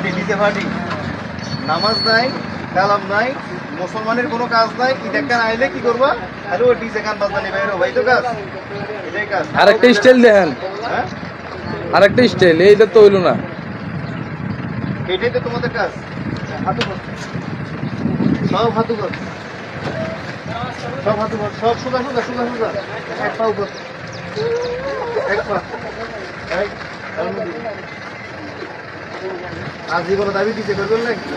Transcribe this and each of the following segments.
DJ party নামাজ নাই কালাম নাই মুসলমানের কোনো কাজ নাই ঈদ একখান আইলে কি করবা আরে ওই ডিজে গান বাজনা নিবে ভাই তো কাজ এটাই কাজ আরেকটা স্টাইল দেখেন হ্যাঁ আরেকটা স্টাইল এইটা তো হইলো না এটাই তো তোমাদের কাজ হাতু কর সব হাতু কর সব হাতু কর সব সোজা সোজা সোজা সোজা এক পা উপর এক পা এক আজীবন দাবি দিতে করবেন নাকি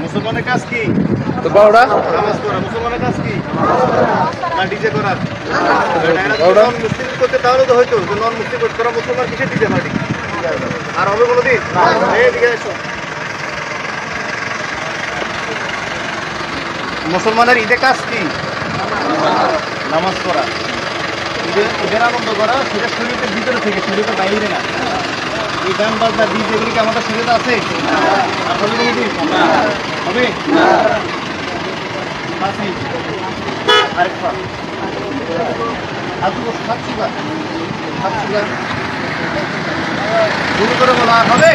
মুসলমানের কাজ কি তো বারোটা নামাজ পড়া মুসলমানের কাজ কি না ডিজে করা মুসলিম করতে তাহলে তো হয়তো নন মুসলিম করতে তোরা মুসলমান কিসের ডিজে পার্টি আর হবে কোনোদিন এদিকে এসো মুসলমানের ঈদে কাজ কি নামাজ পড়া ঈদের আনন্দ করা সেটা শরীরের ভিতরে থেকে শরীরের বাইরে না এই গান বাজনা ডিজে এগুলি কি আমাদের শরীরে আছে আসলে কোনোদিন হবে আরেকটা শুরু করে বলা হবে